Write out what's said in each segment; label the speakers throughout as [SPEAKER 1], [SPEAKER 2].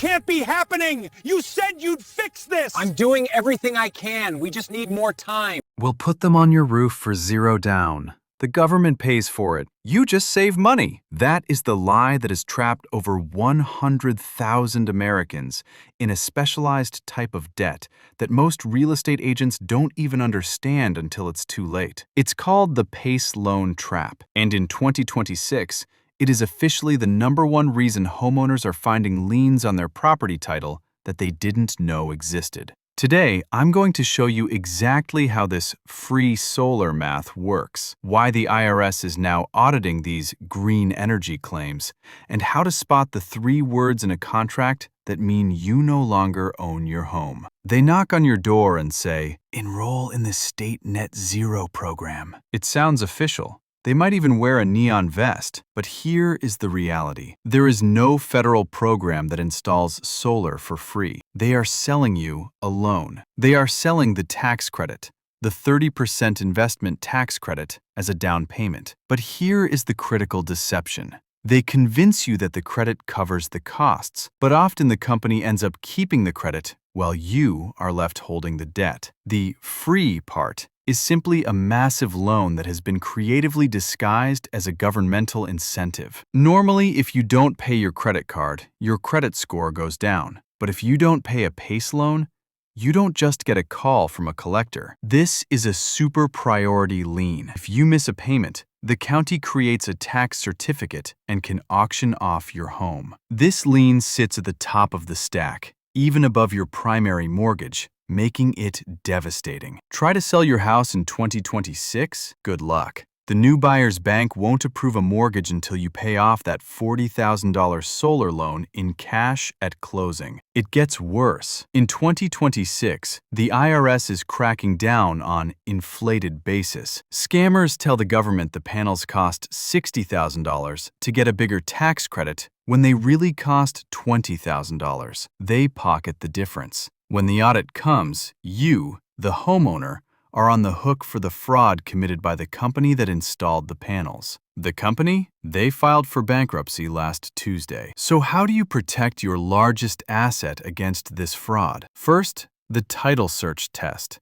[SPEAKER 1] can't be happening! You said you'd fix this!
[SPEAKER 2] I'm doing everything I can. We just need more time.
[SPEAKER 3] We'll put them on your roof for $0 down. The government pays for it. You just save money. That is the lie that has trapped over 100,000 Americans in a specialized type of debt that most real estate agents don't even understand until it's too late. It's called the PACE loan trap. And in 2026, it is officially the #1 reason homeowners are finding liens on their property title that they didn't know existed. Today, I'm going to show you exactly how this free solar math works, why the IRS is now auditing these green energy claims, and how to spot the 3 words in a contract that mean you no longer own your home. They knock on your door and say, "Enroll in the state net zero program." It sounds official. They might even wear a neon vest, but here is the reality. There is no federal program that installs solar for free. They are selling you a loan. They are selling the tax credit, the 30% investment tax credit, as a down payment. But here is the critical deception. They convince you that the credit covers the costs, but often the company ends up keeping the credit while you are left holding the debt. The free part is simply a massive loan that has been creatively disguised as a governmental incentive. Normally, if you don't pay your credit card, your credit score goes down. But if you don't pay a PACE loan, you don't just get a call from a collector. This is a super priority lien. If you miss a payment, the county creates a tax certificate and can auction off your home. This lien sits at the top of the stack, even above your primary mortgage, making it devastating. Try to sell your house in 2026? Good luck. The new buyer's bank won't approve a mortgage until you pay off that $40,000 solar loan in cash at closing. It gets worse. In 2026, the IRS is cracking down on inflated basis. Scammers tell the government the panels cost $60,000 to get a bigger tax credit when they really cost $20,000. They pocket the difference. When the audit comes, you, the homeowner, are on the hook for the fraud committed by the company that installed the panels. The company? They filed for bankruptcy last Tuesday. So how do you protect your largest asset against this fraud? First, the title search test.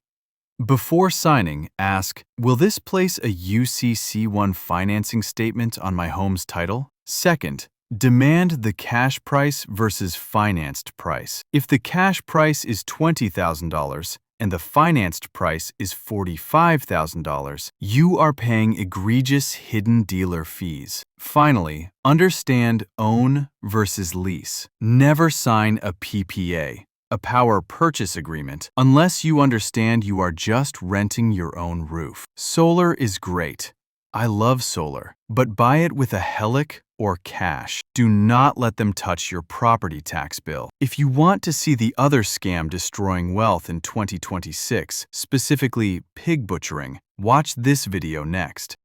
[SPEAKER 3] Before signing, ask, will this place a UCC1 financing statement on my home's title? Second, demand the cash price versus financed price. If the cash price is $20,000 and the financed price is $45,000, you are paying egregious hidden dealer fees. Finally, understand own versus lease. Never sign a PPA, a power purchase agreement, unless you understand you are just renting your own roof. Solar is great. I love solar, but buy it with a HELIC or cash. Do not let them touch your property tax bill. If you want to see the other scam destroying wealth in 2026, specifically pig butchering, watch this video next.